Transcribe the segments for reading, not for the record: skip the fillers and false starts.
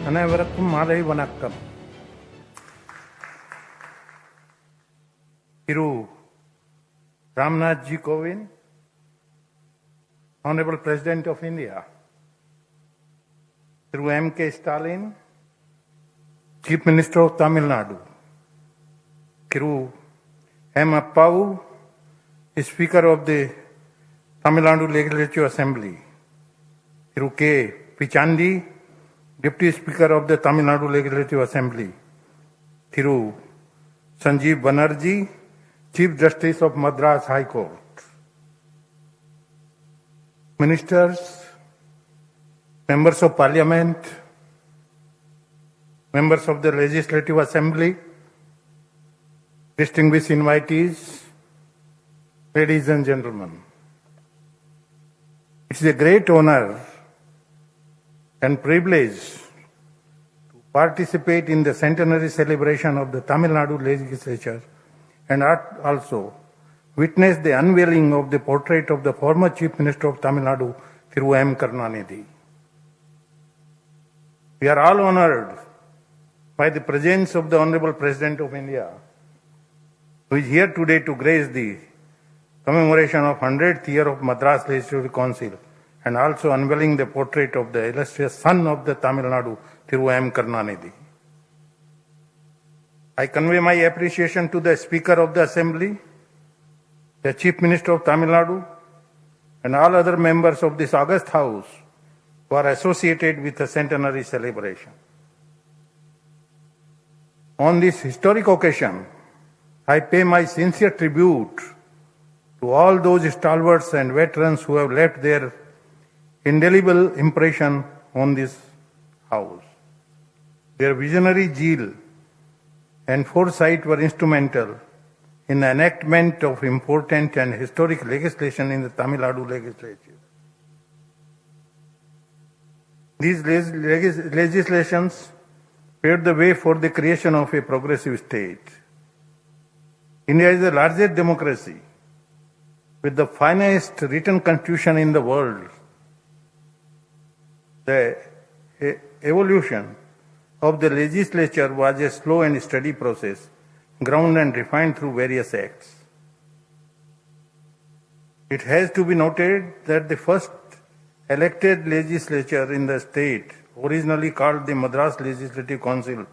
அனைவருக்கும் மாலை வணக்கம். திரு Ramnath Ji Kovind, Honorable President of India, Thiru M.K. Stalin, Chief Minister of Tamil Nadu, Thiru M. Appau, Speaker of the Tamil Nadu Legislative Assembly, Thiru K. Pichandi, Deputy Speaker of the Tamil Nadu Legislative Assembly, Thiru Sanjeev Banerjee, Chief Justice of Madras High Court, Ministers, Members of Parliament, Members of the Legislative Assembly, distinguished invitees, ladies and gentlemen. It is a great honor and privilege to participate in the centenary celebration of the Tamil Nadu legislature and also witness the unveiling of the portrait of the former Chief Minister of Tamil Nadu, Thiru M. Karunanidhi. We are all honored by the presence of the Honorable President of India, who is here today to grace the commemoration of 100th year of Madras Legislative Council and also unveiling the portrait of the illustrious son of the Tamil Nadu, Thiru M. Karunanidhi. I convey my appreciation to the Speaker of the Assembly, the Chief Minister of Tamil Nadu, and all other members of this august House who are associated with the centenary celebration. On this historic occasion, I pay my sincere tribute to all those stalwarts and veterans who have left their indelible impression on this House. Their visionary zeal and foresight were instrumental in the enactment of important and historic legislation in the Tamil Nadu legislature. These legislations paved the way for the creation of a progressive state. India is the largest democracy with the finest written constitution in the world. The evolution of the legislature was a slow and steady process, ground and refined through various acts. It has to be noted that the first elected legislature in the state, originally called the Madras Legislative Council,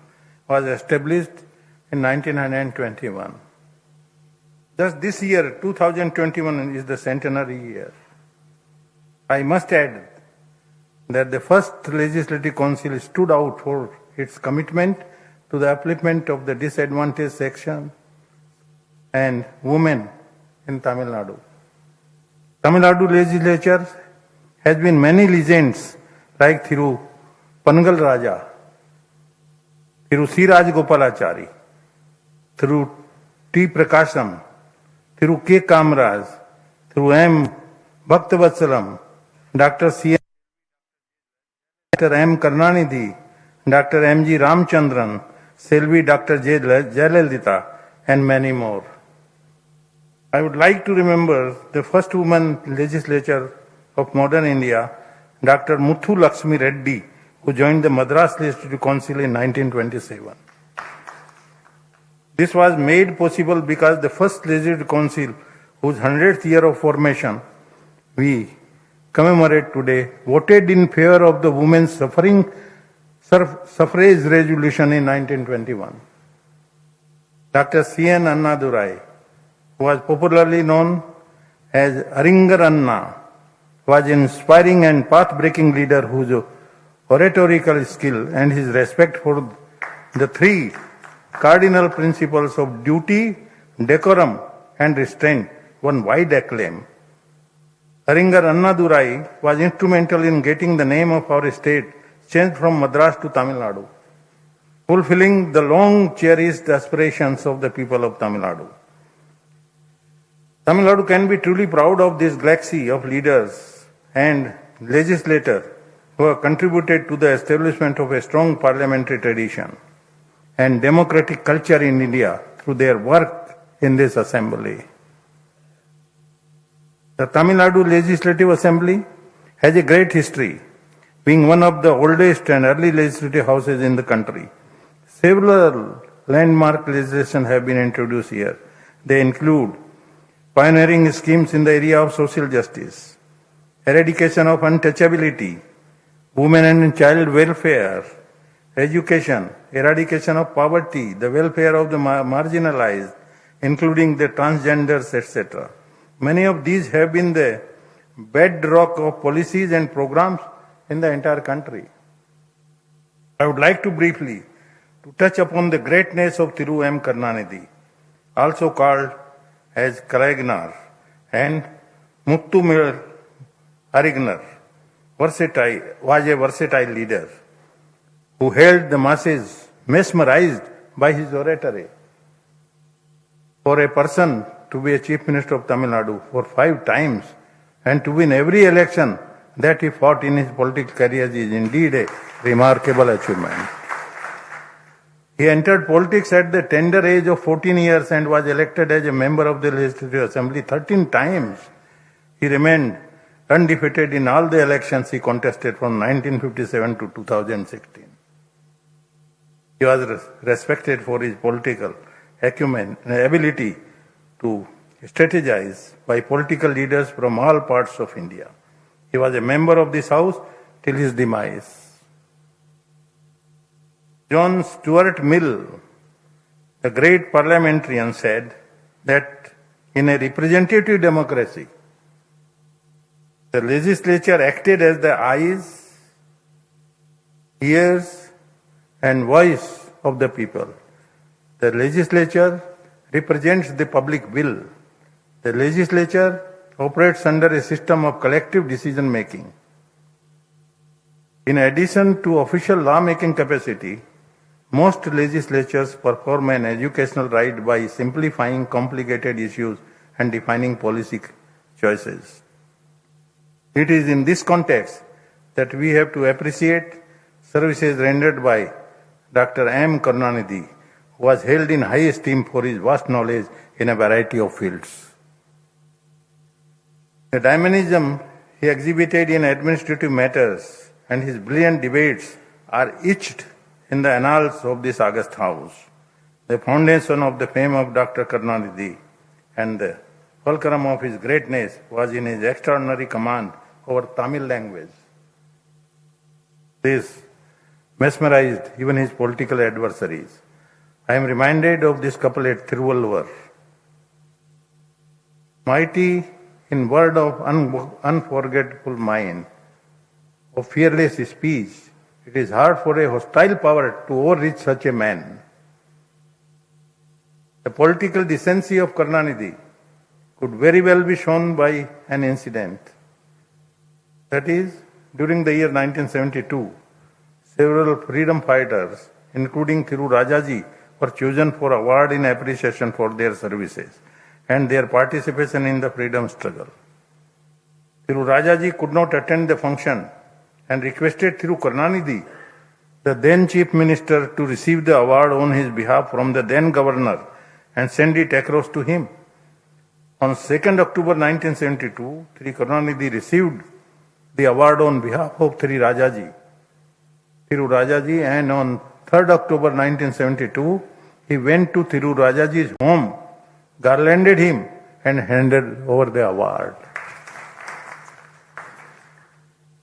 was established in 1921. Thus, this year, 2021, is the centenary year. I must add that the first Legislative Council stood out for its commitment to the upliftment of the disadvantaged section and women in Tamil Nadu. Tamil Nadu legislature has been many legends like Thiru Pangal Raja, Thiru C. Raj Gopalachari, Thiru T. Prakasham, Thiru K. Kamraj, Thiru M. Bhaktavasalam, Dr. C. Dr. M. Karunanidhi, Dr. M. G. Ramchandran, Selvi Dr. J. Jayalalitha, and many more. I would like to remember the first woman legislature of modern India, Dr. Muthu Lakshmi Reddy, who joined the Madras Legislative Council in 1927. This was made possible because the first Legislative Council, whose 100th year of formation we commemorate today, voted in favor of the women's suffrage resolution in 1921. Dr. C.N. Annadurai, who was popularly known as Aringar Anna, was an inspiring and path-breaking leader whose oratorical skill and his respect for the three cardinal principles of duty, decorum, and restraint won wide acclaim. Aringar Annadurai was instrumental in getting the name of our state changed from Madras to Tamil Nadu, fulfilling the long cherished aspirations of the people of Tamil Nadu. Tamil Nadu can be truly proud of this galaxy of leaders and legislators who have contributed to the establishment of a strong parliamentary tradition and democratic culture in India through their work in this assembly. The Tamil Nadu Legislative Assembly has a great history being one of the oldest and early legislative houses in the country. Several landmark legislation have been introduced here. They include pioneering schemes in the area of social justice, eradication of untouchability, women and child welfare, education, eradication of poverty, the welfare of the marginalized, including the transgenders, etc. Many of these have been the bedrock of policies and programs in the entire country. I would like to briefly touch upon the greatness of Thiru M. Karunanidhi, also called as Kalaiganar, and Muthu Arignar, was a versatile leader who held the masses mesmerized by his oratory. For a person to be a Chief Minister of Tamil Nadu for 5 times and to win every election that he fought in his political career is indeed a remarkable achievement. He entered politics at the tender age of 14 years and was elected as a member of the Legislative Assembly 13 times. He remained undefeated in all the elections he contested from 1957 to 2016. He was respected for his political acumen and ability to strategize by political leaders from all parts of India. He was a member of this House till his demise. John Stuart Mill, the great parliamentarian, said that in a representative democracy, the legislature acted as the eyes, ears, and voice of the people. The legislature represents the public will. The legislature operates under a system of collective decision making. In addition to official law-making capacity, most legislatures perform an educational right by simplifying complicated issues and defining policy choices. It is in this context that we have to appreciate services rendered by Dr. M. Karunanidhi, who was held in high esteem for his vast knowledge in a variety of fields. The dynamism he exhibited in administrative matters and his brilliant debates are etched in the annals of this august House. The foundation of the fame of Dr. Karunanidhi and the fulcrum of his greatness was in his extraordinary command over Tamil language. This mesmerized even his political adversaries. I am reminded of this couplet Thiruvalluvar. Mighty in word of unforgetful mind, of fearless speech, it is hard for a hostile power to overreach such a man. The political decency of Karunanidhi could very well be shown by an incident. That is, during the year 1972, several freedom fighters, including Thiru Rajaji, were chosen for award in appreciation for their services and their participation in the freedom struggle. Thiru Rajaji could not attend the function and requested Thiru Karunanidhi, the then Chief Minister, to receive the award on his behalf from the then Governor and send it across to him. On 2nd October 1972, Thiru Karunanidhi received the award on behalf of Thiru Rajaji, and on 3rd October 1972, he went to Thiru Rajaji's home, garlanded him, and handed over the award.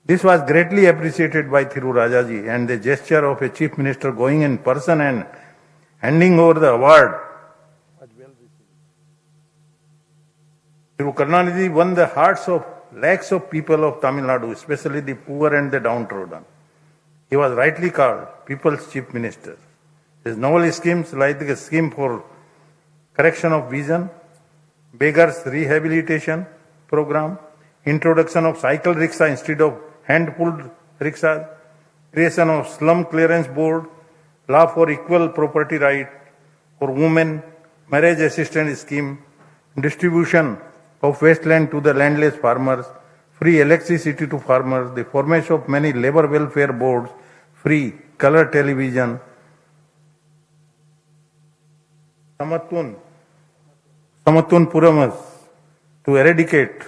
This was greatly appreciated by Thiru Rajaji, and the gesture of a chief minister going in person and handing over the award was well received. Thiru Karunanidhi won the hearts of lakhs of people of Tamil Nadu, especially the poor and the downtrodden. He was rightly called People's Chief Minister. His novel schemes like the scheme for correction of vision, beggars rehabilitation program, introduction of cycle rickshaw instead of hand-pulled rickshaws, creation of slum clearance board, law for equal property right for women, marriage assistance scheme, distribution of wasteland to the landless farmers, free electricity to farmers, the formation of many labor welfare boards, free color television, Samatun Puramas to eradicate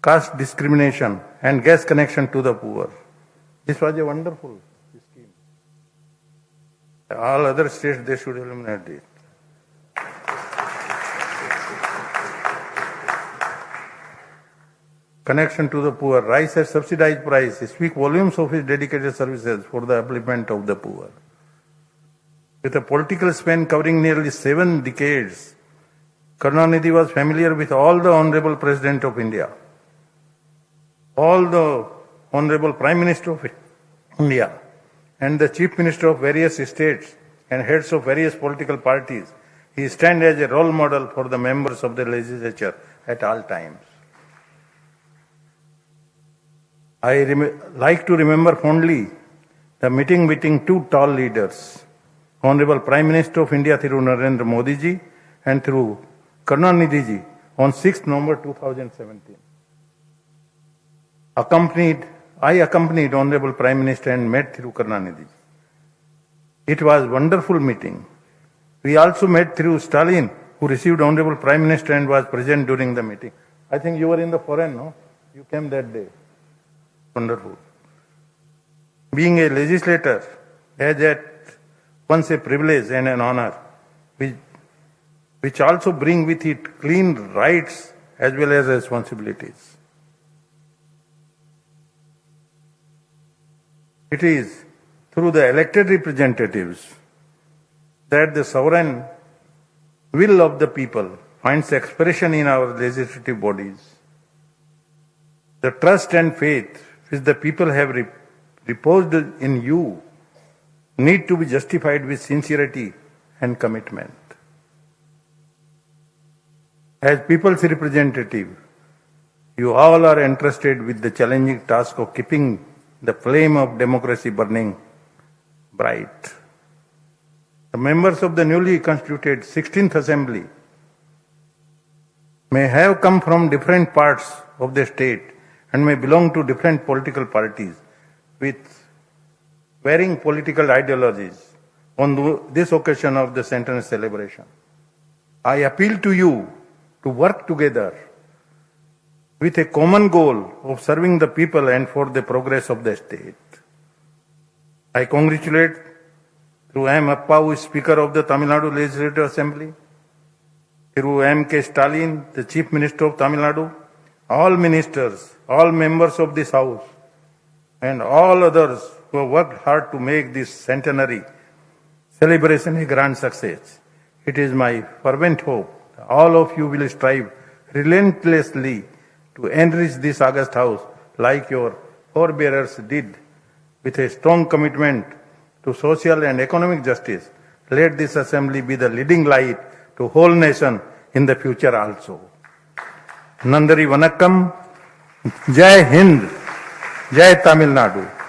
caste discrimination and gas connection to the poor, This was a wonderful scheme. All other states, they should eliminate it. Connection to the poor, rice at subsidized price, speak volumes of his dedicated services for the upliftment of the poor. With a political span covering nearly 7 decades, Karunanidhi was familiar with all the Honorable President of India, all the Honorable Prime Minister of India, and the Chief Minister of various states and heads of various political parties. He stands as a role model for the members of the legislature at all times. I like to remember fondly the meeting between two tall leaders, Honorable Prime Minister of India, Thiru Narendra Modi ji, and Thiru Karunanidhi ji, on 6th November 2017. I accompanied Honorable Prime Minister and met Thiru Karunanidhi. It was a wonderful meeting. We also met Thiru Stalin, who received Honorable Prime Minister and was present during the meeting. I think you were in the foreign, no? You came that day. Wonderful. Being a legislator has at once a privilege and an honor, which also bring with it clean rights as well as responsibilities. It is through the elected representatives that the sovereign will of the people finds expression in our legislative bodies. The trust and faith which the people have reposed in you need to be justified with sincerity and commitment. As people's representative, you all are entrusted with the challenging task of keeping the flame of democracy burning bright. The members of the newly constituted 16th Assembly may have come from different parts of the state and may belong to different political parties with varying political ideologies on this occasion of the centenary celebration. I appeal to you to work together with a common goal of serving the people and for the progress of the state. I congratulate through M. Appa, who is Speaker of the Tamil Nadu Legislative Assembly, through M. K. Stalin, the Chief Minister of Tamil Nadu, all ministers, all members of this House, and all others who have worked hard to make this centenary celebration a grand success. It is my fervent hope that all of you will strive relentlessly to enrich this august House like your forebearers did, with a strong commitment to social and economic justice. Let this assembly be the leading light to whole nation in the future also. Nandari Vanakkam, Jai Hind, Jai Tamil Nadu.